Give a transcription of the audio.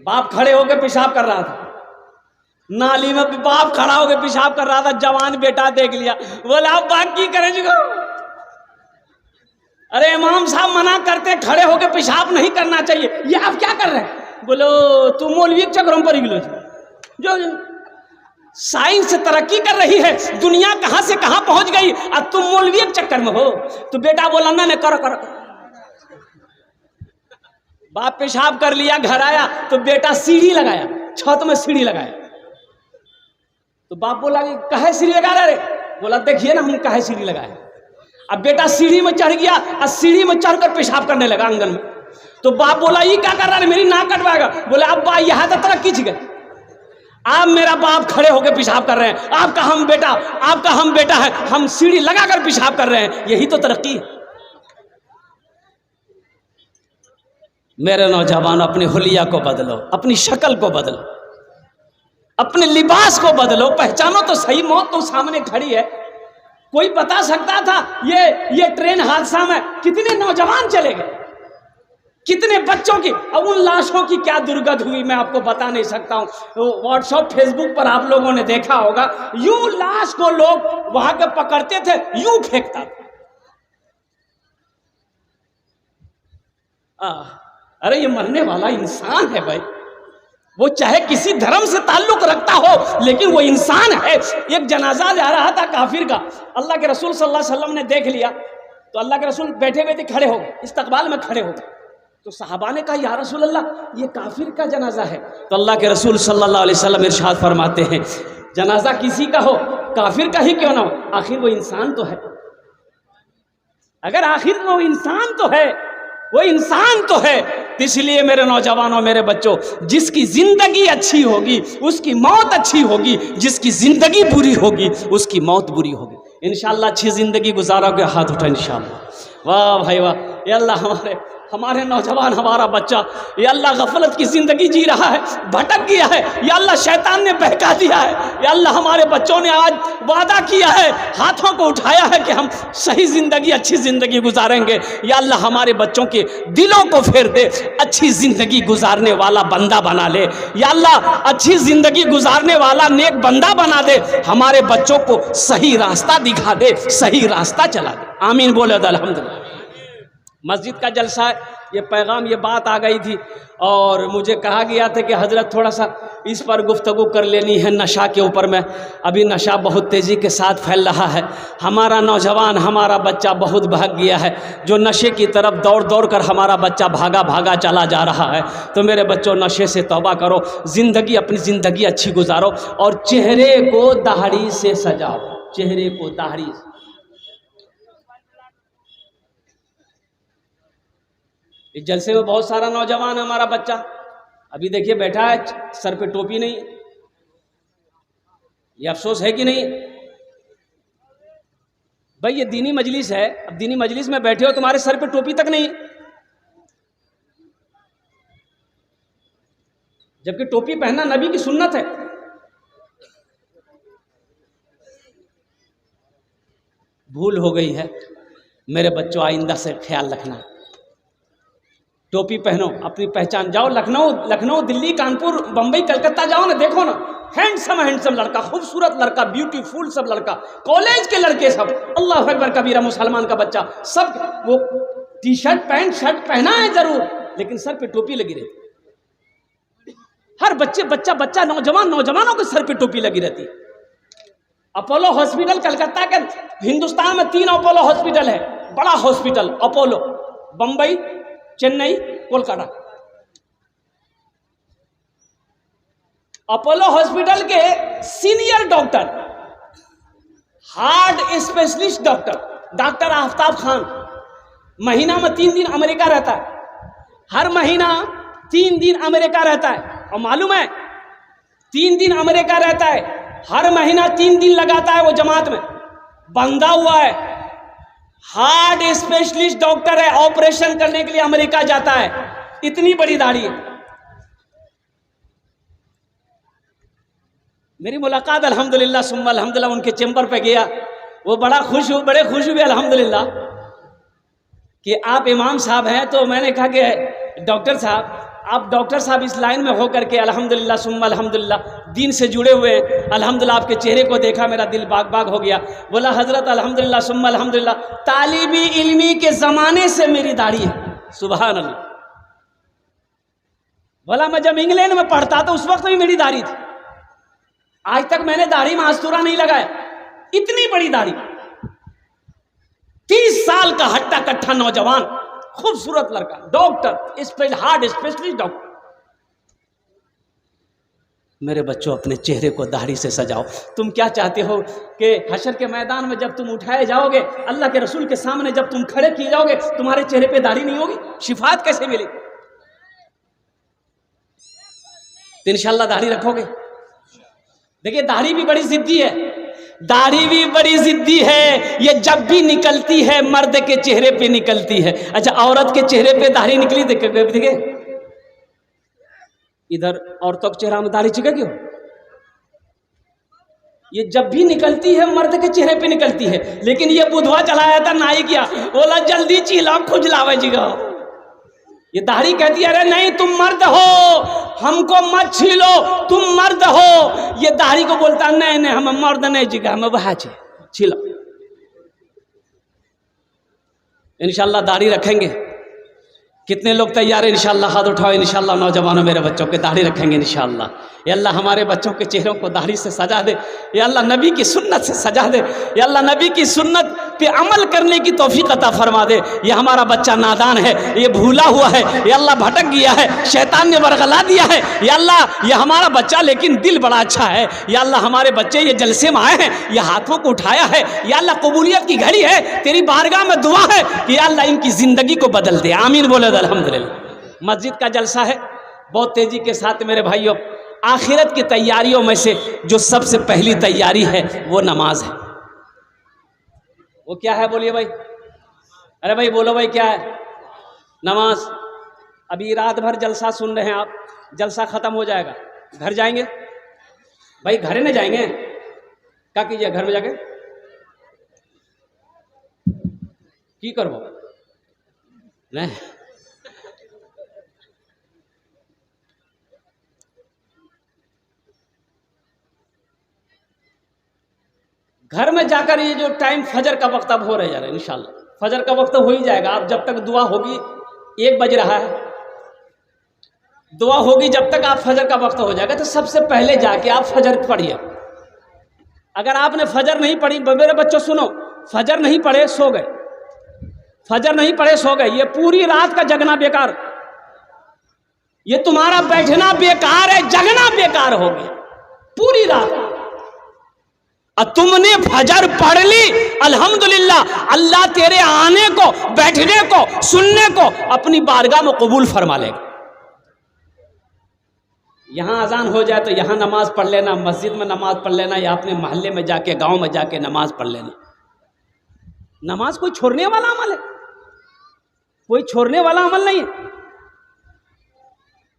बाप खड़े होकर पेशाब कर रहा था, नाली में बाप खड़ा होकर पेशाब कर रहा था। जवान बेटा देख लिया, बोला आप बात की करें जी। अरे इमाम साहब मना करते खड़े होकर पेशाब नहीं करना चाहिए, ये आप क्या कर रहे हैं? बोलो तुम मौलवी के चक्करों पर निकलो। जो साइंस तरक्की कर रही है, दुनिया कहां से कहां पहुंच गई, अब तुम मौलवी के चक्कर में हो। तो बेटा बोला ना करो करो। बाप पेशाब कर लिया, घर आया तो बेटा सीढ़ी लगाया, छत में सीढ़ी लगाया। तो बाप बोला कि काहे सीढ़ी लगा रहे? बोला देखिए ना हम काहे सीढ़ी लगाए। अब बेटा सीढ़ी में चढ़ गया और सीढ़ी में चढ़कर पेशाब करने लगा आंगन में। तो बाप बोला ये क्या कर रहा है, मेरी नाक कटवाएगा। बोले अब बा यहाँ तक तरक्की छी गए, आप मेरा बाप खड़े होकर पेशाब कर रहे हैं, आपका हम बेटा है, हम सीढ़ी लगाकर पेशाब कर रहे हैं, यही तो तरक्की है। मेरे नौजवान अपने हुलिया को बदलो, अपनी शक्ल को बदलो, अपने लिबास को बदलो, पहचानो तो सही। मौत तो सामने खड़ी है। कोई बता सकता था ये ट्रेन हादसा में कितने नौजवान चले गए, कितने बच्चों की, अब उन लाशों की क्या दुर्गत हुई मैं आपको बता नहीं सकता हूँ। व्हाट्सएप फेसबुक पर आप लोगों ने देखा होगा, यूं लाश को लोग वहां के पकड़ते थे, यूं फेंकता था। अरे ये मरने वाला इंसान है भाई, वो चाहे किसी धर्म से ताल्लुक रखता हो लेकिन वो इंसान है। एक जनाजा जा रहा था काफिर का, अल्लाह के रसूल सल्लल्लाहु अलैहि वसल्लम ने देख लिया तो अल्लाह के रसूल बैठे हुए थे, खड़े हो गए, इस्तकबाल में खड़े हो गए। तो सहाबा ने कहा या रसूल अल्लाह ये काफिर का जनाजा है। तो अल्लाह के रसूल सल्लल्लाहु अलैहि वसल्लम इरशाद फरमाते हैं जनाजा किसी का हो, काफिर का ही क्यों ना हो, आखिर वो इंसान तो है। अगर आखिर वो इंसान तो है, वो इंसान तो है। तो इसलिए मेरे नौजवानों, मेरे बच्चों, जिसकी जिंदगी अच्छी होगी उसकी मौत अच्छी होगी, जिसकी जिंदगी बुरी होगी उसकी मौत बुरी होगी। इंशाअल्लाह अच्छी जिंदगी गुजारोगे, हाथ उठा इंशाअल्लाह। वाह भाई वाह, ये अल्लाह हमारे नौजवान, हमारा बच्चा ये अल्लाह गफलत की जिंदगी जी रहा है, भटक गया है, ये अल्लाह शैतान ने बहका दिया है। ये अल्लाह हमारे बच्चों ने आज वादा किया है, हाथों को उठाया है कि हम सही जिंदगी, अच्छी जिंदगी गुजारेंगे। या अल्लाह हमारे बच्चों के दिलों को फेर दे, अच्छी जिंदगी गुजारने वाला बंदा बना ले। या अल्लाह अच्छी जिंदगी गुजारने वाला नेक बंदा बना दे, हमारे बच्चों को सही रास्ता दिखा दे, सही रास्ता चला दे। आमीन बोले अल्हम्दुलिल्लाह। मस्जिद का जलसा है, ये पैगाम, ये बात आ गई थी और मुझे कहा गया था कि हजरत थोड़ा सा इस पर गुफ्तगू कर लेनी है, नशा के ऊपर में। अभी नशा बहुत तेज़ी के साथ फैल रहा है, हमारा नौजवान, हमारा बच्चा बहुत भाग गया है, जो नशे की तरफ दौड़ दौड़ कर हमारा बच्चा भागा भागा चला जा रहा है। तो मेरे बच्चों, नशे से तौबा करो, ज़िंदगी, अपनी ज़िंदगी अच्छी गुजारो और चेहरे को दाढ़ी से सजाओ, चेहरे को दाढ़ी से। इस जलसे में बहुत सारा नौजवान, हमारा बच्चा अभी देखिए बैठा है, सर पे टोपी नहीं। ये अफसोस है कि नहीं भाई? ये दीनी मजलिस है, अब दीनी मजलिस में बैठे हो, तुम्हारे सर पे टोपी तक नहीं, जबकि टोपी पहनना नबी की सुन्नत है। भूल हो गई है मेरे बच्चों, आइंदा से ख्याल रखना, टोपी पहनो, अपनी पहचान। जाओ लखनऊ, दिल्ली, कानपुर, बंबई, कलकत्ता जाओ ना, देखो ना, हैंडसम लड़का, खूबसूरत लड़का, ब्यूटीफुल सब लड़का, कॉलेज के लड़के सब, अल्लाह अकबर कबीरा, मुसलमान का बच्चा सब, वो टी शर्ट पैंट शर्ट पहना है जरूर, लेकिन सर पे टोपी लगी रहती। हर बच्चा नौजवानों के सर पे टोपी लगी रहती। अपोलो हॉस्पिटल कलकत्ता के, हिंदुस्तान में 3 अपोलो हॉस्पिटल है, बड़ा हॉस्पिटल अपोलो, बंबई, चेन्नई, कोलकाता। अपोलो हॉस्पिटल के senior doctor, heart specialist doctor Aftab Khan, महीना में 3 दिन अमेरिका रहता है, हर महीना 3 दिन अमेरिका रहता है। और मालूम है 3 दिन अमेरिका रहता है, हर महीना 3 दिन लगाता है वो जमात में, बंधा हुआ है, हार्ट स्पेशलिस्ट डॉक्टर है, ऑपरेशन करने के लिए अमेरिका जाता है, इतनी बड़ी दाढ़ी है। मेरी मुलाकात अल्हम्दुलिल्लाह सुम्मा अल्हम्दुलिल्लाह उनके चैम्बर पे गया, वो बड़े खुश हुए अल्हम्दुलिल्लाह कि आप इमाम साहब हैं। तो मैंने कहा कि डॉक्टर साहब आप डॉक्टर साहब इस लाइन में हो करके अल्हम्दुलिल्लाह सुम्मा अल्हम्दुलिल्लाह दीन से जुड़े हुए हैं। अल्हम्दुलिल्लाह आपके चेहरे को देखा मेरा दिल बाग बाग हो गया। बोला हज़रत अल्हम्दुलिल्लाह सुम्मा अल्हम्दुलिल्लाह तालिबी इल्मी के ज़माने से मेरी दाढ़ी है। सुभान अल्लाह। बोला मैं जब इंग्लैंड में पढ़ता था उस वक्त भी मेरी दाढ़ी थी, आज तक मैंने दाढ़ी में आस्तूरा नहीं लगाया, इतनी बड़ी दाढ़ी। 30 साल का हट्टा कट्ठा नौजवान, खूबसूरत लड़का, डॉक्टर, हार्ट स्पेशलिस्ट डॉक्टर। मेरे बच्चों अपने चेहरे को दाढ़ी से सजाओ। तुम क्या चाहते हो कि हशर के मैदान में जब तुम उठाए जाओगे, अल्लाह के रसूल के सामने जब तुम खड़े किए जाओगे, तुम्हारे चेहरे पे दाढ़ी नहीं होगी? शिफात कैसे मिलेगी? तो इंशाल्लाह दाढ़ी रखोगे। देखिए दाढ़ी भी बड़ी जिद्दी है, दाढ़ी भी बड़ी जिद्दी है। ये जब भी निकलती है मर्द के चेहरे पे निकलती है। अच्छा औरत के चेहरे पे दाढ़ी निकली देखिए, इधर औरतों के चेहरा में दाढ़ी चिका क्यों? ये जब भी निकलती है मर्द के चेहरे पे निकलती है। लेकिन ये बुधवा चलाया था नाई किया, बोला जल्दी चिल्ला खुजलावे जिगा। ये दाढ़ी कहती है अरे नहीं तुम मर्द हो, हमको मत छीलो, तुम मर्द हो। ये दाढ़ी को बोलता नहीं नहीं हम मर्द नहीं जिगा, हम वह छीलो। इंशाल्लाह दाढ़ी रखेंगे। कितने लोग तैयार हैं? इंशाल्लाह हाथ उठाओ। इंशाल्लाह नौजवानों मेरे बच्चों के दाढ़ी रखेंगे इंशाल्लाह। या अल्लाह हमारे बच्चों के चेहरों को दाढ़ी से सजा दे। या अल्लाह नबी की सुन्नत से सजा दे। या अल्लाह नबी की सुन्नत पे अमल करने की तौफीक अता फरमा दे। ये हमारा बच्चा नादान है, ये भूला हुआ है, या अल्लाह भटक गया है, शैतान ने बरगला दिया है। या अल्लाह ये हमारा बच्चा लेकिन दिल बड़ा अच्छा है। या अल्लाह हमारे बच्चे ये जलसे में आए हैं, ये हाथों को उठाया है। या अल्लाह कबूलियत की घड़ी है, तेरी बारगाह में दुआ है कि या अल्लाह इनकी जिंदगी को बदल दे। आमीन बोले अल्हम्दुलिल्लाह। मस्जिद का जलसा है बहुत तेजी के साथ मेरे भाइयों। आखिरत की तैयारियों में से जो सबसे पहली तैयारी है वो नमाज है। वो क्या है बोलिए भाई? अरे भाई बोलो भाई क्या है? नमाज। अभी रात भर जलसा सुन रहे हैं आप, जलसा खत्म हो जाएगा, घर जाएंगे भाई? घरे नहीं जाएंगे? क्या कीजिए घर में जाके की करो नहीं? घर में जाकर ये जो टाइम फजर का वक्त अब हो रहा है, इंशाल्लाह फजर का वक्त हो ही जाएगा। अब जब तक दुआ होगी, 1 बज रहा है, दुआ होगी जब तक आप फजर का वक्त हो जाएगा। तो सबसे पहले जाके आप फजर पढ़िए। अगर आपने फजर नहीं पढ़ी, मेरे बच्चों सुनो, फजर नहीं पढ़े सो गए, फजर नहीं पढ़े सो गए, ये पूरी रात का जगना बेकार, ये तुम्हारा बैठना बेकार है, जगना बेकार हो गया पूरी रात। और तुमने फजर पढ़ ली, अल्हम्दुलिल्लाह, अल्लाह तेरे आने को, बैठने को, सुनने को अपनी बारगाह में कबूल फरमा लेगा। यहाँ अजान हो जाए तो यहाँ नमाज पढ़ लेना, मस्जिद में नमाज पढ़ लेना, या अपने मोहल्ले में जाके, गांव में जाके नमाज पढ़ लेना। नमाज कोई छोड़ने वाला अमल है? कोई छोड़ने वाला अमल नहीं है।